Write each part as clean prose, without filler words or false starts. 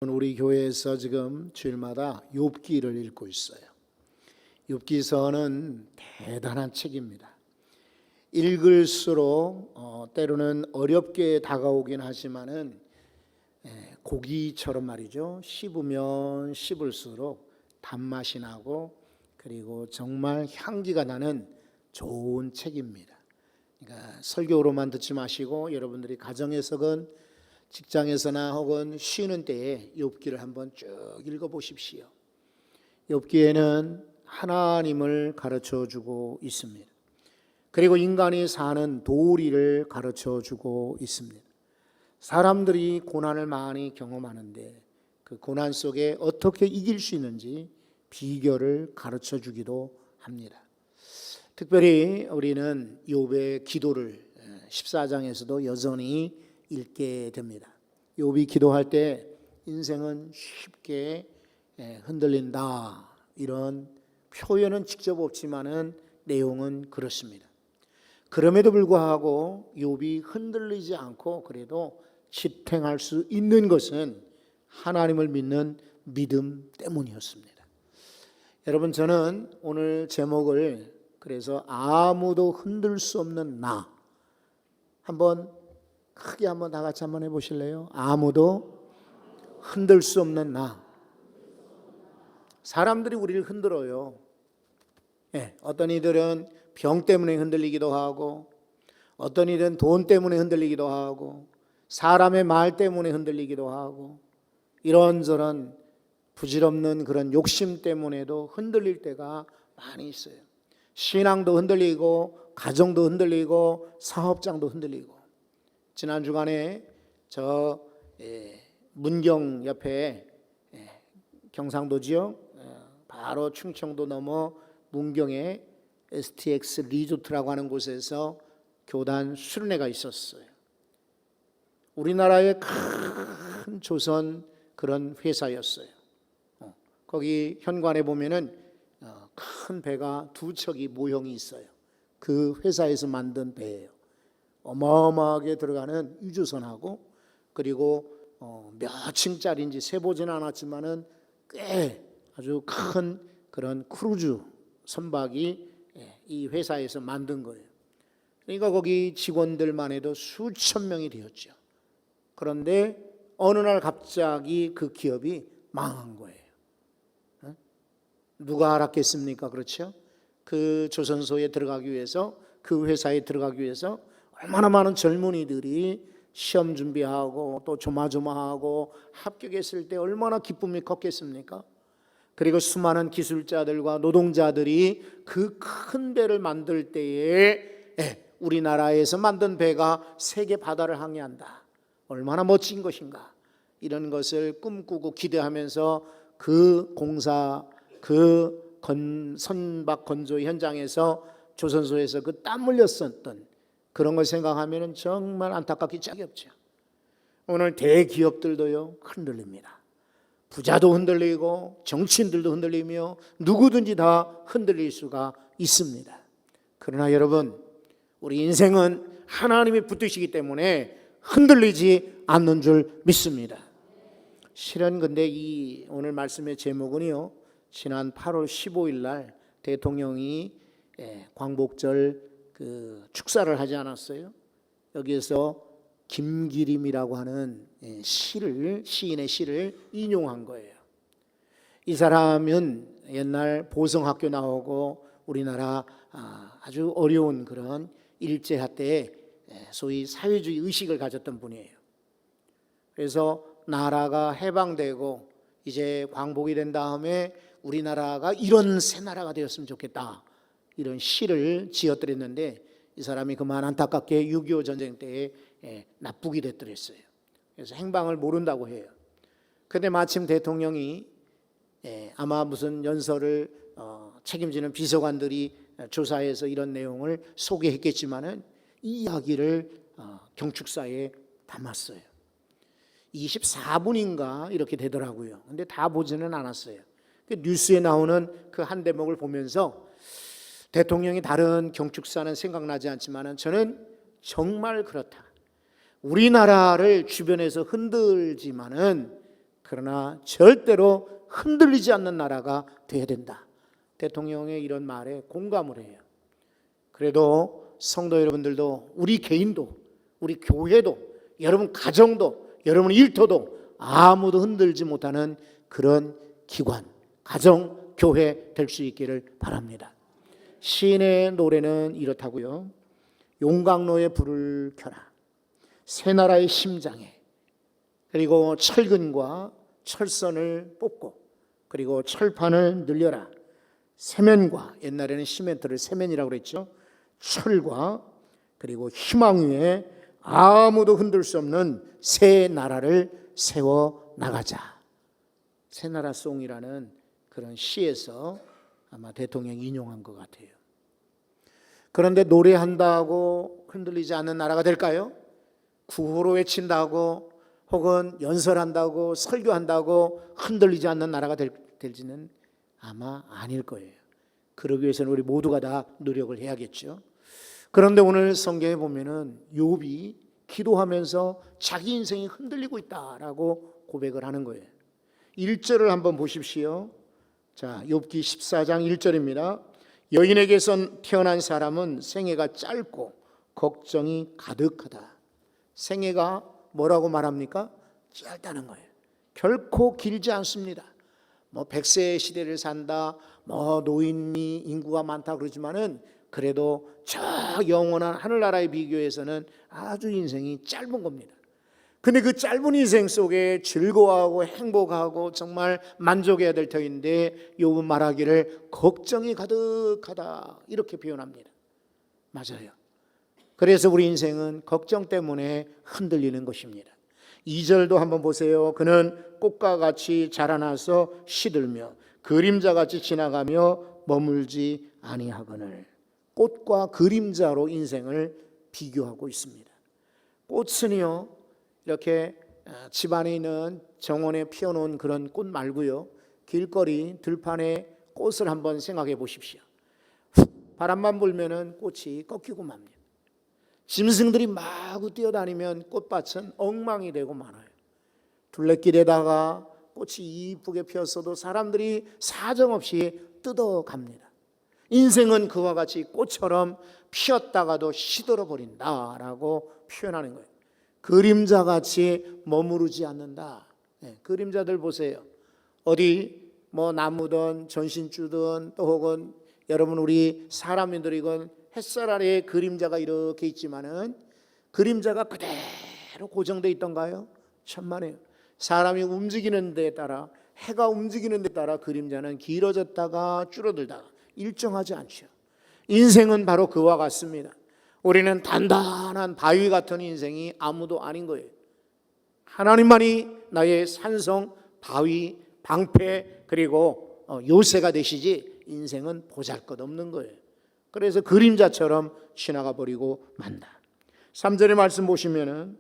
우리 교회에서 지금 주일마다 욥기를 읽고 있어요. 욥기서는 대단한 책입니다. 읽을수록 때로는 어렵게 다가오긴 하지만은 고기처럼 말이죠. 씹으면 씹을수록 단맛이 나고 그리고 정말 향기가 나는 좋은 책입니다. 그러니까 설교로만 듣지 마시고 여러분들이 가정에서건 직장에서나 혹은 쉬는 때에 욥기를 한번 쭉 읽어보십시오. 욥기에는 하나님을 가르쳐주고 있습니다. 그리고 인간이 사는 도리를 가르쳐주고 있습니다. 사람들이 고난을 많이 경험하는데 그 고난 속에 어떻게 이길 수 있는지 비결을 가르쳐주기도 합니다. 특별히 우리는 욥의 기도를 14장에서도 여전히 읽게 됩니다. 욥이 기도할 때 인생은 쉽게 흔들린다 이런 표현은 직접 없지만은 내용은 그렇습니다. 그럼에도 불구하고 욥이 흔들리지 않고 그래도 지탱할 수 있는 것은 하나님을 믿는 믿음 때문이었습니다. 여러분, 저는 오늘 제목을 그래서 아무도 흔들 수 없는 나 한번 크게 한번 다 같이 한번 해보실래요? 아무도 흔들 수 없는 나. 사람들이 우리를 흔들어요. 어떤 이들은 병 때문에 흔들리기도 하고 어떤 이들은 돈 때문에 흔들리기도 하고 사람의 말 때문에 흔들리기도 하고 이런저런 부질없는 그런 욕심 때문에도 흔들릴 때가 많이 있어요. 신앙도 흔들리고 가정도 흔들리고 사업장도 흔들리고 지난 주간에 저 문경 옆에 경상도 지역 바로 충청도 넘어 문경에 STX 리조트라고 하는 곳에서 교단 수련회가 있었어요. 우리나라의 큰 조선 그런 회사였어요. 거기 현관에 보면은 큰 배가 두 척이 모형이 있어요. 그 회사에서 만든 배예요. 어마어마하게 들어가는 유조선하고 그리고 몇 층짜리인지 세보지는 않았지만은 꽤 아주 큰 그런 크루즈 선박이 이 회사에서 만든 거예요. 그러니까 거기 직원들만 해도 수천 명이 되었죠. 그런데 어느 날 갑자기 그 기업이 망한 거예요. 누가 알았겠습니까? 그렇죠? 그 조선소에 들어가기 위해서 그 회사에 들어가기 위해서 얼마나 많은 젊은이들이 시험 준비하고 또 조마조마하고 합격했을 때 얼마나 기쁨이 컸겠습니까? 그리고 수많은 기술자들과 노동자들이 그 큰 배를 만들 때에 우리나라에서 만든 배가 세계 바다를 항해한다. 얼마나 멋진 것인가. 이런 것을 꿈꾸고 기대하면서 그 공사 그 선박 건조 현장에서 조선소에서 그 땀 흘렸었던 그런 걸 생각하면 정말 안타깝기 짝이 없죠. 오늘 대기업들도요 흔들립니다. 부자도 흔들리고 정치인들도 흔들리며 누구든지 다 흔들릴 수가 있습니다. 그러나 여러분, 우리 인생은 하나님이 붙드시기 때문에 흔들리지 않는 줄 믿습니다. 실은 근데 이 오늘 말씀의 제목은요, 지난 8월 15일 날 대통령이 광복절 그 축사를 하지 않았어요? 여기에서 김기림이라고 하는 시인의 시를 인용한 거예요. 이 사람은 옛날 보성학교 나오고 우리나라 아주 어려운 그런 일제하 때에 소위 사회주의 의식을 가졌던 분이에요. 그래서 나라가 해방되고 이제 광복이 된 다음에 우리나라가 이런 새 나라가 되었으면 좋겠다, 이런 시를 지었더랬는데 이 사람이 그만 안타깝게 6.25 전쟁 때에 납북이 됐더랬어요. 그래서 행방을 모른다고 해요. 그런데 마침 대통령이 아마 무슨 연설을 책임지는 비서관들이 조사해서 이런 내용을 소개했겠지만은 이 이야기를 경축사에 담았어요. 24분인가 이렇게 되더라고요. 근데 다 보지는 않았어요. 뉴스에 나오는 그 한 대목을 보면서 대통령이 다른 경축사는 생각나지 않지만 저는 정말 그렇다. 우리나라를 주변에서 흔들지만은 그러나 절대로 흔들리지 않는 나라가 돼야 된다. 대통령의 이런 말에 공감을 해요. 그래도 성도 여러분들도, 우리 개인도, 우리 교회도, 여러분 가정도, 여러분 일터도 아무도 흔들지 못하는 그런 기관, 가정, 교회 될 수 있기를 바랍니다. 시인의 노래는 이렇다고요. 용광로에 불을 켜라. 새나라의 심장에. 그리고 철근과 철선을 뽑고, 그리고 철판을 늘려라. 세면과, 옛날에는 시멘트를 세면이라고 그랬죠. 철과 그리고 희망 위에 아무도 흔들 수 없는 새 나라를 세워 나가자. 새나라 송이라는 그런 시에서 아마 대통령이 인용한 것 같아요. 그런데 노래한다고 흔들리지 않는 나라가 될까요? 구호로 외친다고 혹은 연설한다고 설교한다고 흔들리지 않는 나라가 될지는 아마 아닐 거예요. 그러기 위해서는 우리 모두가 다 노력을 해야겠죠. 그런데 오늘 성경에 보면은 욥이 기도하면서 자기 인생이 흔들리고 있다라고 고백을 하는 거예요. 1절을 한번 보십시오. 자, 욥기 14장 1절입니다. 여인에게서 태어난 사람은 생애가 짧고 걱정이 가득하다. 생애가 뭐라고 말합니까? 짧다는 거예요. 결코 길지 않습니다. 뭐 100세 시대를 산다, 뭐 노인이 인구가 많다 그러지만은 그래도 저 영원한 하늘나라에 비교해서는 아주 인생이 짧은 겁니다. 근데 그 짧은 인생 속에 즐거워하고 행복하고 정말 만족해야 될 터인데 욥은 말하기를 걱정이 가득하다 이렇게 표현합니다. 맞아요. 그래서 우리 인생은 걱정 때문에 흔들리는 것입니다. 2절도 한번 보세요. 그는 꽃과 같이 자라나서 시들며 그림자같이 지나가며 머물지 아니하거늘. 꽃과 그림자로 인생을 비교하고 있습니다. 꽃은요, 이렇게 집 안에 있는 정원에 피워놓은 그런 꽃 말고요, 길거리 들판에 꽃을 한번 생각해 보십시오. 바람만 불면은 꽃이 꺾이고 맙니다. 짐승들이 마구 뛰어다니면 꽃밭은 엉망이 되고 말아요. 둘레길에다가 꽃이 이쁘게 피었어도 사람들이 사정없이 뜯어갑니다. 인생은 그와 같이 꽃처럼 피었다가도 시들어 버린다라고 표현하는 거예요. 그림자같이 머무르지 않는다. 그림자들 보세요. 어디 뭐 나무든 전신주든 또 혹은 여러분 우리 사람들이건 햇살 아래에 그림자가 이렇게 있지만은 그림자가 그대로 고정되어 있던가요? 천만에요. 사람이 움직이는 데에 따라, 해가 움직이는 데에 따라 그림자는 길어졌다가 줄어들다가 일정하지 않죠. 인생은 바로 그와 같습니다. 우리는 단단한 바위 같은 인생이 아무도 아닌 거예요. 하나님만이 나의 산성, 바위, 방패 그리고 요새가 되시지 인생은 보잘것없는 거예요. 그래서 그림자처럼 지나가 버리고 만다. 3절의 말씀 보시면은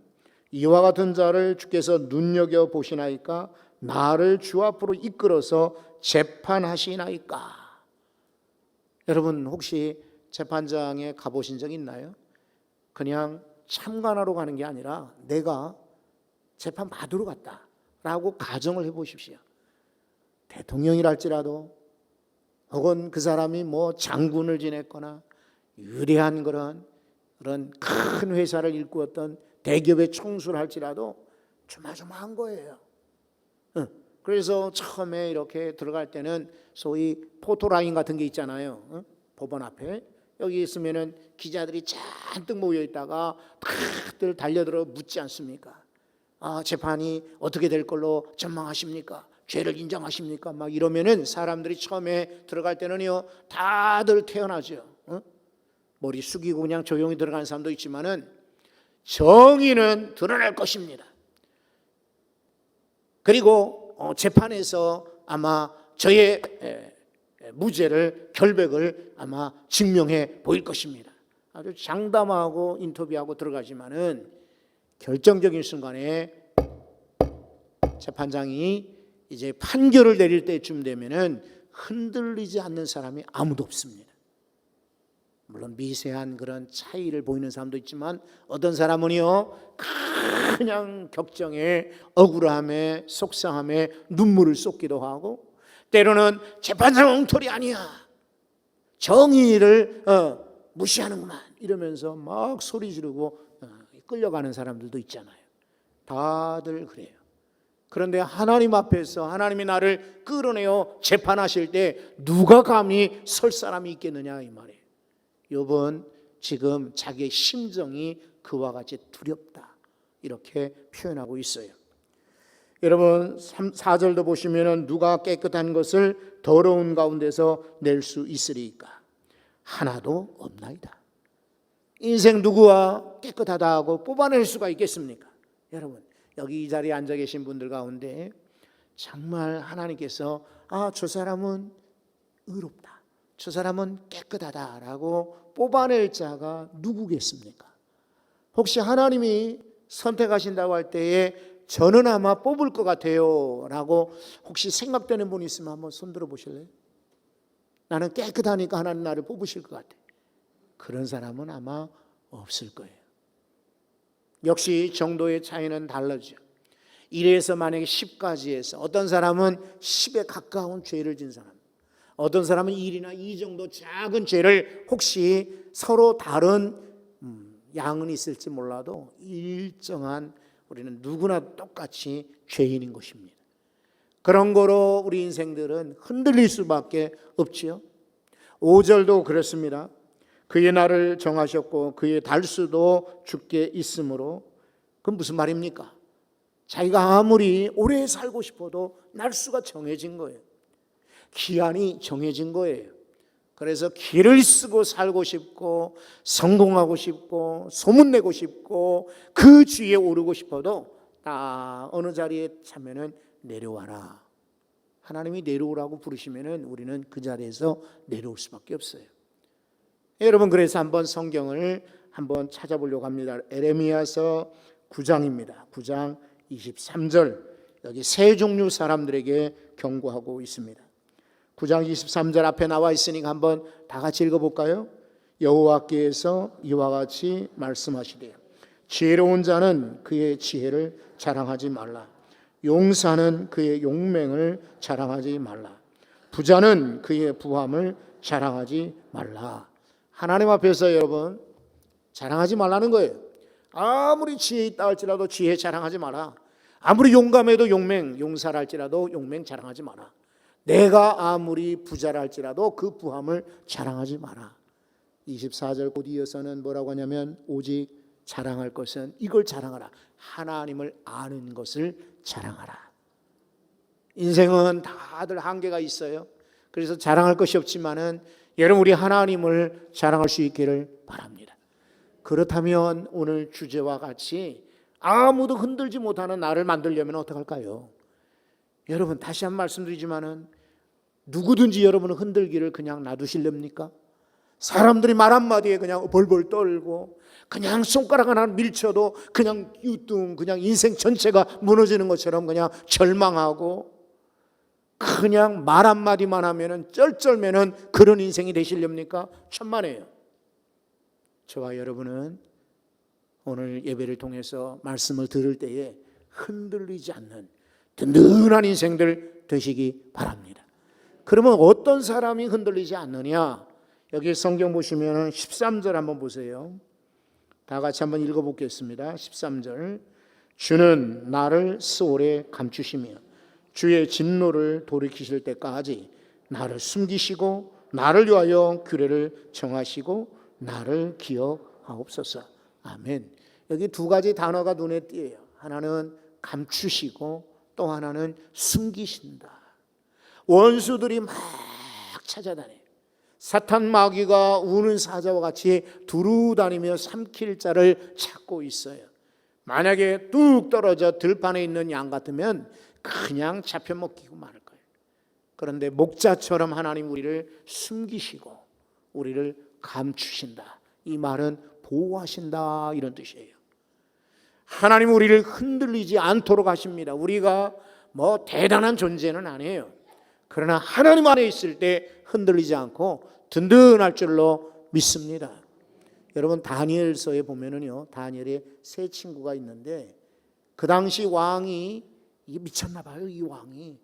이와 같은 자를 주께서 눈여겨 보시나이까 나를 주 앞으로 이끌어서 재판하시나이까. 여러분 혹시 재판장에 가보신 적 있나요? 그냥 참관하러 가는 게 아니라 내가 재판 받으러 갔다라고 가정을 해보십시오. 대통령이랄지라도 혹은 그 사람이 뭐 장군을 지냈거나 유리한 그런 큰 회사를 일구었던 대기업의 총수를 할지라도 조마조마한 거예요. 그래서 처음에 이렇게 들어갈 때는 소위 포토라인 같은 게 있잖아요. 법원 앞에 여기 있으면은 기자들이 잔뜩 모여 있다가 다들 달려들어 묻지 않습니까? 재판이 어떻게 될 걸로 전망하십니까? 죄를 인정하십니까? 막 이러면은 사람들이 처음에 들어갈 때는요 다들 태어나죠. 머리 숙이고 그냥 조용히 들어가는 사람도 있지만은 정의는 드러날 것입니다. 그리고 재판에서 아마 저의 무죄를 결백을 아마 증명해 보일 것입니다. 아주 장담하고 인터뷰하고 들어가지만은 결정적인 순간에 재판장이 이제 판결을 내릴 때쯤 되면은 흔들리지 않는 사람이 아무도 없습니다. 물론 미세한 그런 차이를 보이는 사람도 있지만 어떤 사람은요 그냥 격정에 억울함에 속상함에 눈물을 쏟기도 하고, 때로는 재판장 엉터리 아니야, 정의를 무시하는구만 이러면서 막 소리 지르고 끌려가는 사람들도 있잖아요. 다들 그래요. 그런데 하나님 앞에서 하나님이 나를 끌어내어 재판하실 때 누가 감히 설 사람이 있겠느냐 이 말이에요. 욥은 지금 자기의 심정이 그와 같이 두렵다 이렇게 표현하고 있어요. 여러분 4절도 보시면 누가 깨끗한 것을 더러운 가운데서 낼 수 있으리까? 하나도 없나이다. 인생 누구와 깨끗하다 하고 뽑아낼 수가 있겠습니까? 여러분 여기 이 자리에 앉아 계신 분들 가운데 정말 하나님께서 저 사람은 의롭다, 저 사람은 깨끗하다라고 뽑아낼 자가 누구겠습니까? 혹시 하나님이 선택하신다고 할 때에 저는 아마 뽑을 것 같아요 라고 혹시 생각되는 분 있으면 한번 손 들어 보실래요? 나는 깨끗하니까 하나님 나를 뽑으실 것 같아. 그런 사람은 아마 없을 거예요. 역시 정도의 차이는 다르죠. 1에서 만약에 10까지 해서 어떤 사람은 10에 가까운 죄를 진 사람, 어떤 사람은 1이나 2 정도 작은 죄를, 혹시 서로 다른 양은 있을지 몰라도 일정한, 우리는 누구나 똑같이 죄인인 것입니다. 그런 거로 우리 인생들은 흔들릴 수밖에 없지요. 5절도 그렇습니다. 그의 날을 정하셨고 그의 달수도 주께 있으므로. 그건 무슨 말입니까? 자기가 아무리 오래 살고 싶어도 날수가 정해진 거예요. 기한이 정해진 거예요. 그래서 길을 쓰고 살고 싶고 성공하고 싶고 소문내고 싶고 그 주위에 오르고 싶어도 딱 어느 자리에 차면은 내려와라. 하나님이 내려오라고 부르시면은 우리는 그 자리에서 내려올 수밖에 없어요. 여러분 그래서 한번 성경을 한번 찾아보려고 합니다. 에레미야서 9장입니다. 9장 23절. 여기 세 종류 사람들에게 경고하고 있습니다. 9장 23절 앞에 나와 있으니까 한번 다 같이 읽어볼까요? 여호와께서 이와 같이 말씀하시되 지혜로운 자는 그의 지혜를 자랑하지 말라. 용사는 그의 용맹을 자랑하지 말라. 부자는 그의 부함을 자랑하지 말라. 하나님 앞에서 여러분 자랑하지 말라는 거예요. 아무리 지혜 있다 할지라도 지혜 자랑하지 마라. 아무리 용감해도 용사라 할지라도 용맹 자랑하지 마라. 내가 아무리 부자라 할지라도 그 부함을 자랑하지 마라. 24절 곧 이어서는 뭐라고 하냐면 오직 자랑할 것은 이걸 자랑하라. 하나님을 아는 것을 자랑하라. 인생은 다들 한계가 있어요. 그래서 자랑할 것이 없지만은 여러분 우리 하나님을 자랑할 수 있기를 바랍니다. 그렇다면 오늘 주제와 같이 아무도 흔들지 못하는 나를 만들려면 어떡할까요? 여러분 다시 한 번 말씀드리지만은 누구든지 여러분은 흔들기를 그냥 놔두실렵니까? 사람들이 말 한마디에 그냥 벌벌 떨고 그냥 손가락 하나 밀쳐도 그냥 유뚱 그냥 인생 전체가 무너지는 것처럼 그냥 절망하고 그냥 말 한마디만 하면은 쩔쩔매는 그런 인생이 되시렵니까? 천만에요. 저와 여러분은 오늘 예배를 통해서 말씀을 들을 때에 흔들리지 않는 든든한 인생들 되시기 바랍니다. 그러면 어떤 사람이 흔들리지 않느냐? 여기 성경 보시면 13절 한번 보세요. 다 같이 한번 읽어보겠습니다. 13절. 주는 나를 스올에 감추시며 주의 진노를 돌이키실 때까지 나를 숨기시고 나를 위하여 규례를 정하시고 나를 기억하옵소서. 아멘. 여기 두 가지 단어가 눈에 띄어요. 하나는 감추시고 또 하나는 숨기신다. 원수들이 막 찾아다녀요. 사탄 마귀가 우는 사자와 같이 두루다니며 삼킬 자를 찾고 있어요. 만약에 뚝 떨어져 들판에 있는 양 같으면 그냥 잡혀먹히고 말을 거예요. 그런데 목자처럼 하나님 우리를 숨기시고 우리를 감추신다. 이 말은 보호하신다 이런 뜻이에요. 하나님 우리를 흔들리지 않도록 하십니다. 우리가 뭐 대단한 존재는 아니에요. 그러나 하나님 안에 있을 때 흔들리지 않고 든든할 줄로 믿습니다. 여러분 다니엘서에 보면은요, 다니엘의 세 친구가 있는데 그 당시 왕이 이게 미쳤나 봐요. 이 왕이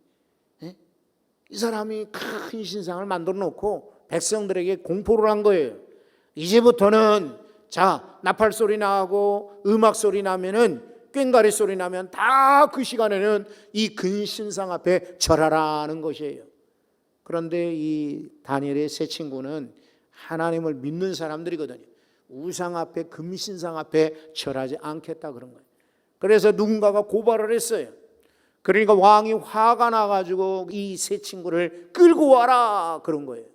이 사람이 큰 신상을 만들어 놓고 백성들에게 공포를 한 거예요. 이제부터는 자, 나팔 소리 나고 음악 소리 나면은, 꽹과리 소리 나면 다 그 시간에는 이 근신상 앞에 절하라는 것이에요. 그런데 이 다니엘의 세 친구는 하나님을 믿는 사람들이거든요. 우상 앞에, 금신상 앞에 절하지 않겠다 그런 거예요. 그래서 누군가가 고발을 했어요. 그러니까 왕이 화가 나가지고 이 세 친구를 끌고 와라 그런 거예요.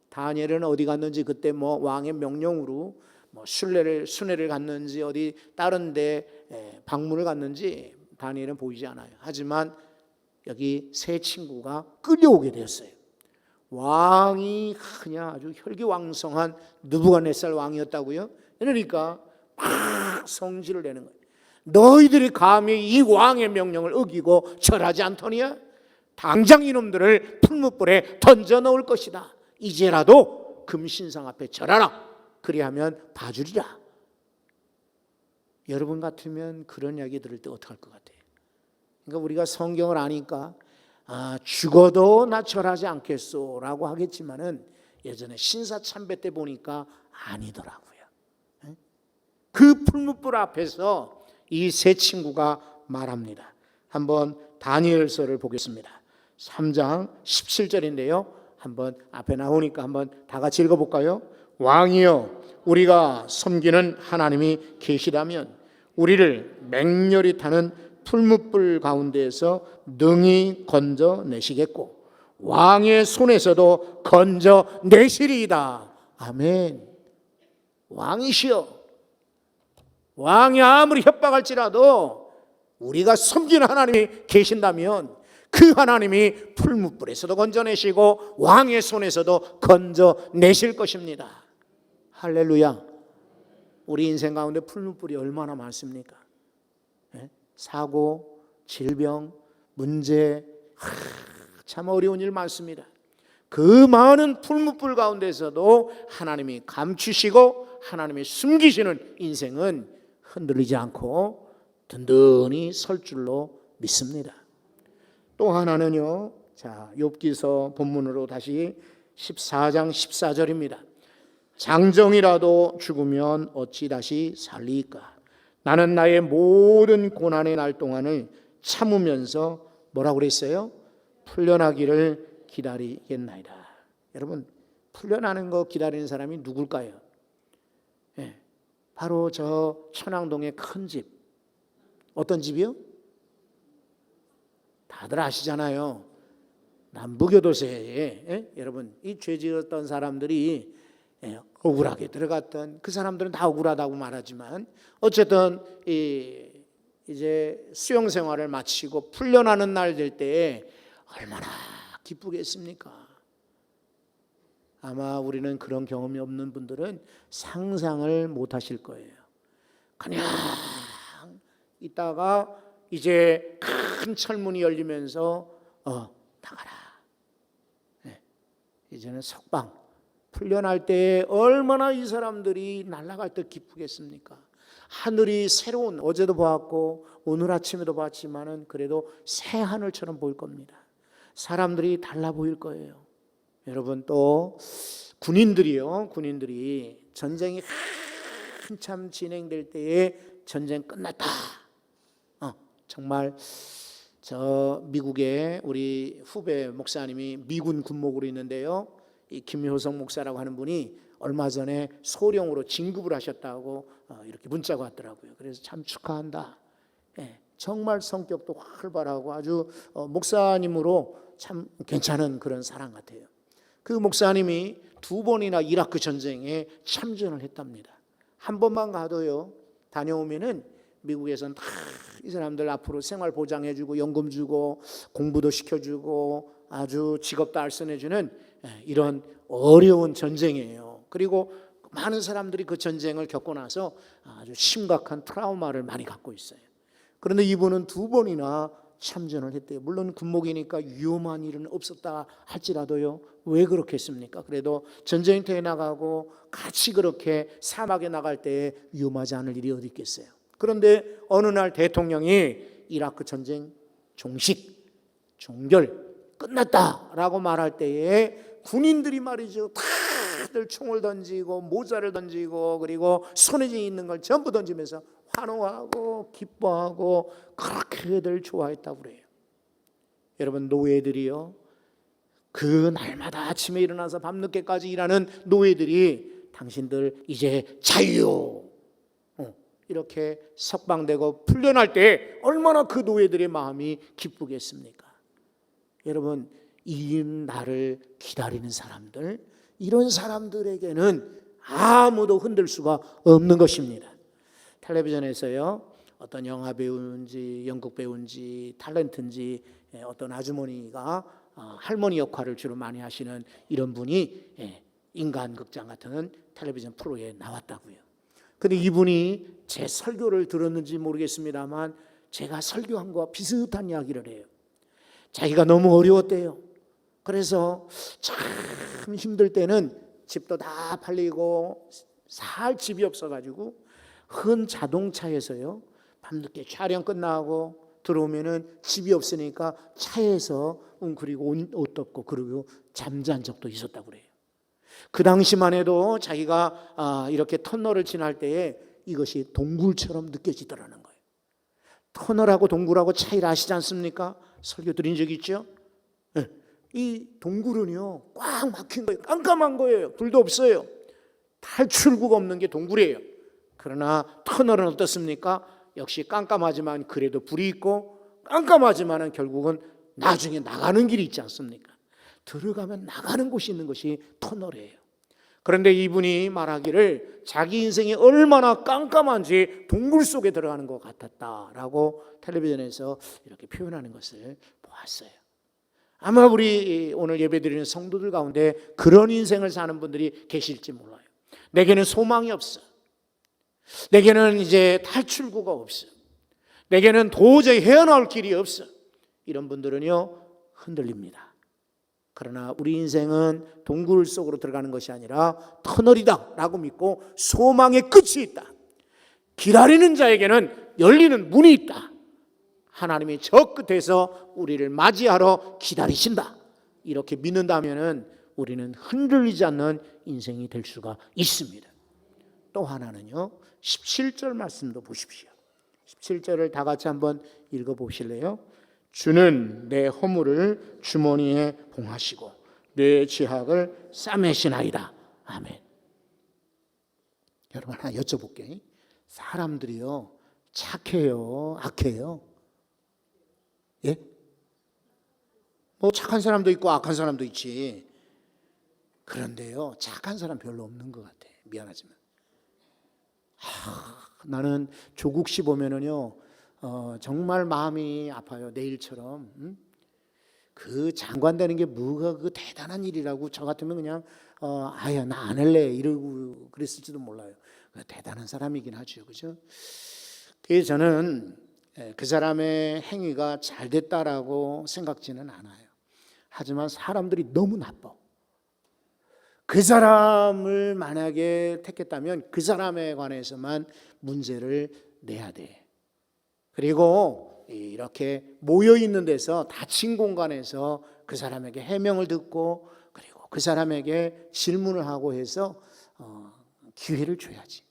다니엘은 어디 갔는지, 그때 뭐 왕의 명령으로 뭐 순례를 갔는지 어디 다른 데 방문을 갔는지 다니엘은 보이지 않아요. 하지만 여기 세 친구가 끌려오게 되었어요. 왕이 그냥 아주 혈기왕성한 느부갓네살 왕이었다고요. 그러니까 막 성질을 내는 거예요. 너희들이 감히 이 왕의 명령을 어기고 절하지 않더니야? 당장 이놈들을 풀무불에 던져 넣을 것이다. 이제라도 금신상 앞에 절하라. 그리하면 봐주리라. 여러분 같으면 그런 이야기 들을 때 어떡할 것 같아요? 그러니까 우리가 성경을 아니까 죽어도 나 절하지 않겠소 라고 하겠지만은 예전에 신사참배 때 보니까 아니더라고요. 그 풀무불 앞에서 이 세 친구가 말합니다. 한번 다니엘서를 보겠습니다. 3장 17절인데요. 한번 앞에 나오니까 한번 다 같이 읽어볼까요? 왕이여, 우리가 섬기는 하나님이 계시다면 우리를 맹렬히 타는 풀무불 가운데에서 능히 건져내시겠고 왕의 손에서도 건져내시리이다. 아멘. 왕이시여, 왕이 아무리 협박할지라도 우리가 섬기는 하나님이 계신다면 그 하나님이 풀무불에서도 건져내시고 왕의 손에서도 건져내실 것입니다. 할렐루야. 우리 인생 가운데 풀무불이 얼마나 많습니까? 사고, 질병, 문제, 참 어려운 일 많습니다. 그 많은 풀무불 가운데서도 하나님이 감추시고 하나님이 숨기시는 인생은 흔들리지 않고 든든히 설 줄로 믿습니다. 또 하나는요, 자, 욥기서 본문으로 다시 14장 14절입니다. 장정이라도 죽으면 어찌 다시 살리까? 나는 나의 모든 고난의 날 동안을 참으면서 뭐라고 그랬어요? 풀려나기를 기다리겠나이다. 여러분, 풀려나는 거 기다리는 사람이 누굴까요? 바로 저 천왕동의 큰 집. 어떤 집이요? 다들 아시잖아요. 남부교도소에 여러분, 이 죄 지었던 사람들이 억울하게 들어갔던 그 사람들은 다 억울하다고 말하지만 어쨌든 이제 수용 생활을 마치고 풀려나는 날 될 때에 얼마나 기쁘겠습니까? 아마 우리는 그런 경험이 없는 분들은 상상을 못 하실 거예요. 그냥 있다가 이제 큰 철문이 열리면서 나가라. 이제는 석방. 풀려날 때 얼마나 이 사람들이 날아갈 때 기쁘겠습니까? 하늘이 새로운, 어제도 보았고 오늘 아침에도 봤지만은 그래도 새 하늘처럼 보일 겁니다. 사람들이 달라 보일 거예요. 여러분, 또 군인들이 전쟁이 한참 진행될 때에 전쟁 끝났다. 정말 저 미국의 우리 후배 목사님이 미군 군목으로 있는데요. 이 김효성 목사라고 하는 분이 얼마 전에 소령으로 진급을 하셨다고 이렇게 문자가 왔더라고요. 그래서 참 축하한다. 정말 성격도 활발하고 아주 목사님으로 참 괜찮은 그런 사람 같아요. 그 목사님이 2번이나 이라크 전쟁에 참전을 했답니다. 한 번만 가도요, 다녀오면은 미국에서는 다 이 사람들 앞으로 생활 보장해주고 연금 주고 공부도 시켜주고 아주 직업도 알선해주는 이런 어려운 전쟁이에요. 그리고 많은 사람들이 그 전쟁을 겪고 나서 아주 심각한 트라우마를 많이 갖고 있어요. 그런데 이분은 2번이나 참전을 했대요. 물론 군목이니까 위험한 일은 없었다 할지라도요. 왜 그렇겠습니까? 그래도 전쟁터에 나가고 같이 그렇게 사막에 나갈 때에 위험하지 않을 일이 어디 있겠어요. 그런데 어느 날 대통령이 이라크 전쟁 종결 끝났다라고 말할 때에 군인들이 말이죠, 다들 총을 던지고 모자를 던지고 그리고 손에 있는 걸 전부 던지면서 환호하고 기뻐하고 그렇게들 좋아했다고 그래요. 여러분, 노예들이요, 그 날마다 아침에 일어나서 밤늦게까지 일하는 노예들이 당신들 이제 자유요 이렇게 석방되고 풀려날 때 얼마나 그 노예들의 마음이 기쁘겠습니까? 여러분, 이 날을 기다리는 사람들, 이런 사람들에게는 아무도 흔들 수가 없는 것입니다. 텔레비전에서요, 어떤 영화 배우인지 연극 배우인지 탤런트인지 어떤 아주머니가 할머니 역할을 주로 많이 하시는 이런 분이 인간극장 같은 텔레비전 프로에 나왔다고요. 근데 이분이 제 설교를 들었는지 모르겠습니다만 제가 설교한 거와 비슷한 이야기를 해요. 자기가 너무 어려웠대요. 그래서 참 힘들 때는 집도 다 팔리고 살 집이 없어가지고 흔 자동차에서요, 밤늦게 촬영 끝나고 들어오면은 집이 없으니까 차에서 웅크리고 옷 덮고 그러고 잠잔 적도 있었다고 그래요. 그 당시만 해도 자기가 이렇게 터널을 지날 때에 이것이 동굴처럼 느껴지더라는 거예요. 터널하고 동굴하고 차이를 아시지 않습니까? 설교 드린 적 있죠? 네. 이 동굴은요, 꽉 막힌 거예요. 깜깜한 거예요. 불도 없어요. 탈출구가 없는 게 동굴이에요. 그러나 터널은 어떻습니까? 역시 깜깜하지만 그래도 불이 있고, 깜깜하지만 결국은 나중에 나가는 길이 있지 않습니까? 들어가면 나가는 곳이 있는 것이 터널이에요. 그런데 이분이 말하기를 자기 인생이 얼마나 깜깜한지 동굴 속에 들어가는 것 같았다라고 텔레비전에서 이렇게 표현하는 것을 보았어요. 아마 우리 오늘 예배드리는 성도들 가운데 그런 인생을 사는 분들이 계실지 몰라요. 내게는 소망이 없어. 내게는 이제 탈출구가 없어. 내게는 도저히 헤어나올 길이 없어. 이런 분들은요, 흔들립니다. 그러나 우리 인생은 동굴 속으로 들어가는 것이 아니라 터널이다 라고 믿고 소망의 끝이 있다. 기다리는 자에게는 열리는 문이 있다. 하나님이 저 끝에서 우리를 맞이하러 기다리신다. 이렇게 믿는다면 우리는 흔들리지 않는 인생이 될 수가 있습니다. 또 하나는요, 17절 말씀도 보십시오. 17절을 다 같이 한번 읽어보실래요? 주는 내 허물을 주머니에 봉하시고 내 죄악을 싸매시나이다. 아멘. 여러분, 하나 여쭤볼게요. 사람들이요, 착해요, 악해요? 예? 뭐 착한 사람도 있고 악한 사람도 있지. 그런데요, 착한 사람 별로 없는 것 같아. 미안하지만. 나는 조국 씨 보면은요, 정말 마음이 아파요. 내일처럼. 그 장관 되는 게 뭐가 그 대단한 일이라고 저 같으면 그냥 아야 나 안 할래 이러고 그랬을지도 몰라요. 대단한 사람이긴 하죠, 그죠? 그래서 저는 그 사람의 행위가 잘 됐다라고 생각지는 않아요. 하지만 사람들이 너무 나빠. 그 사람을 만약에 택했다면 그 사람에 관해서만 문제를 내야 돼. 그리고 이렇게 모여있는 데서 닫힌 공간에서 그 사람에게 해명을 듣고 그리고 그 사람에게 질문을 하고 해서 기회를 줘야지.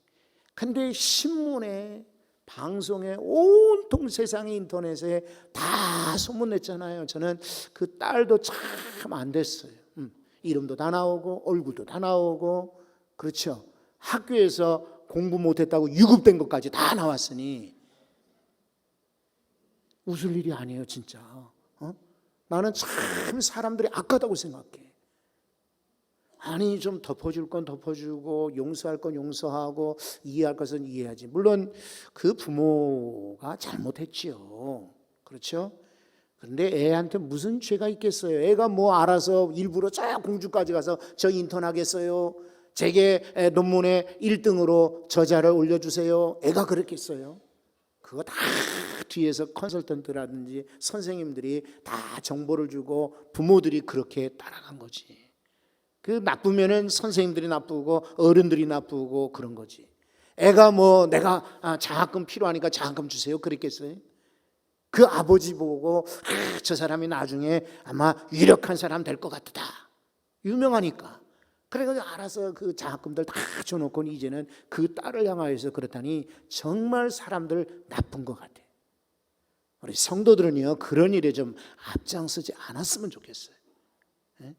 근데 신문에 방송에 온통 세상의 인터넷에 다 소문냈잖아요. 저는 그 딸도 참 안 됐어요. 이름도 다 나오고 얼굴도 다 나오고, 그렇죠. 학교에서 공부 못했다고 유급된 것까지 다 나왔으니 웃을 일이 아니에요, 진짜. 나는 참 사람들이 악하다고 생각해. 아니, 좀 덮어줄 건 덮어주고 용서할 건 용서하고 이해할 것은 이해하지. 물론 그 부모가 잘못했지요. 그렇죠? 그런데 애한테 무슨 죄가 있겠어요? 애가 뭐 알아서 일부러 저 공주까지 가서 저 인턴하겠어요? 제게 논문에 1등으로 저자를 올려주세요. 애가 그랬겠어요? 그거 다 뒤에서 컨설턴트라든지 선생님들이 다 정보를 주고 부모들이 그렇게 따라간 거지. 그 나쁘면은 선생님들이 나쁘고 어른들이 나쁘고 그런 거지. 애가 뭐 내가 장학금 필요하니까 장학금 주세요 그랬겠어요? 그 아버지 보고 저 사람이 나중에 아마 유력한 사람 될 것 같다. 유명하니까. 그래가지고 알아서 그 장학금들 다 줘놓고 이제는 그 딸을 향하여서 그렇다니 정말 사람들 나쁜 것 같아. 우리 성도들은요 그런 일에 좀 앞장서지 않았으면 좋겠어요. 네?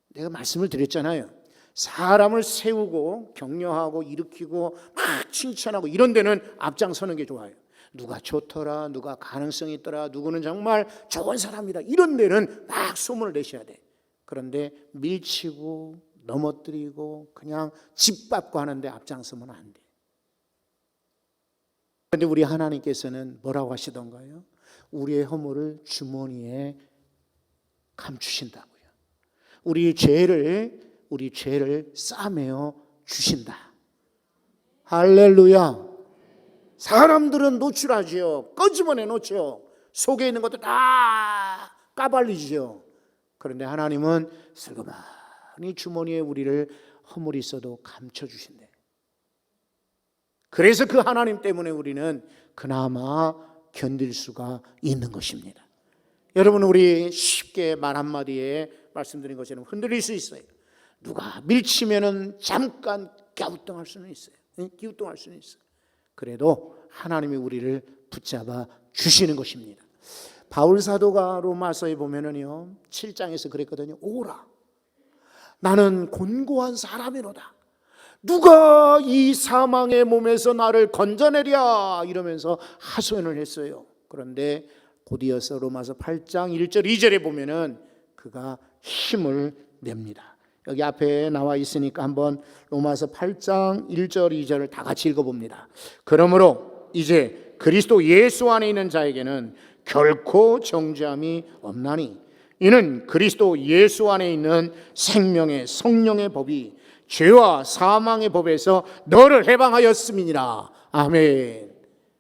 내가 말씀을 드렸잖아요. 사람을 세우고 격려하고 일으키고 막 칭찬하고 이런 데는 앞장서는 게 좋아요. 누가 좋더라, 누가 가능성이 있더라, 누구는 정말 좋은 사람이다 이런 데는 막 소문을 내셔야 돼. 그런데 밀치고 넘어뜨리고 그냥 짓밟고 하는데 앞장서면 안 돼. 그런데 우리 하나님께서는 뭐라고 하시던가요? 우리의 허물을 주머니에 감추신다고요. 우리 죄를 싸매어 주신다. 할렐루야. 사람들은 노출하지요. 꺼집어내 놓죠. 속에 있는 것도 다 까발리지요. 그런데 하나님은 슬그머니 주머니에 우리를 허물이 있어도 감춰주신대. 그래서 그 하나님 때문에 우리는 그나마 견딜 수가 있는 것입니다. 여러분, 우리 쉽게 말 한마디에 말씀드린 것처럼 흔들릴 수 있어요. 누가 밀치면은 잠깐 갸우뚱할 수는 있어요. 기우뚱할 수는 있어요. 그래도 하나님이 우리를 붙잡아 주시는 것입니다. 바울 사도가 로마서에 보면은요 7장에서 그랬거든요. 오라, 나는 곤고한 사람이로다. 누가 이 사망의 몸에서 나를 건져내랴 이러면서 하소연을 했어요. 그런데 곧이어서 로마서 8장 1절 2절에 보면은 그가 힘을 냅니다. 여기 앞에 나와 있으니까 한번 로마서 8장 1절 2절을 다 같이 읽어봅니다. 그러므로 이제 그리스도 예수 안에 있는 자에게는 결코 정죄함이 없나니 이는 그리스도 예수 안에 있는 생명의 성령의 법이 죄와 사망의 법에서 너를 해방하였음이니라. 아멘.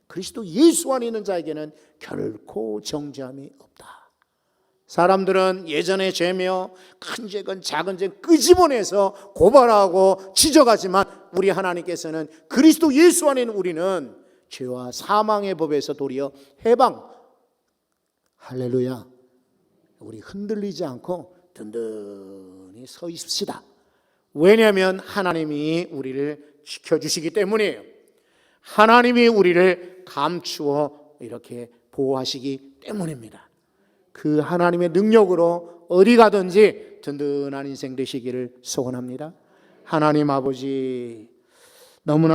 그리스도 예수 안에 있는 자에게는 결코 정죄함이 없다. 사람들은 예전의 죄며 큰 죄건 작은 죄 끄집어내서 고발하고 지적하지만 우리 하나님께서는 그리스도 예수 안에 있는 우리는 죄와 사망의 법에서 도리어 해방. 할렐루야. 우리 흔들리지 않고 든든히 서 있읍시다. 왜냐하면 하나님이 우리를 지켜주시기 때문이에요. 하나님이 우리를 감추어 이렇게 보호하시기 때문입니다. 그 하나님의 능력으로 어디 가든지 든든한 인생 되시기를 소원합니다. 하나님 아버지, 너무나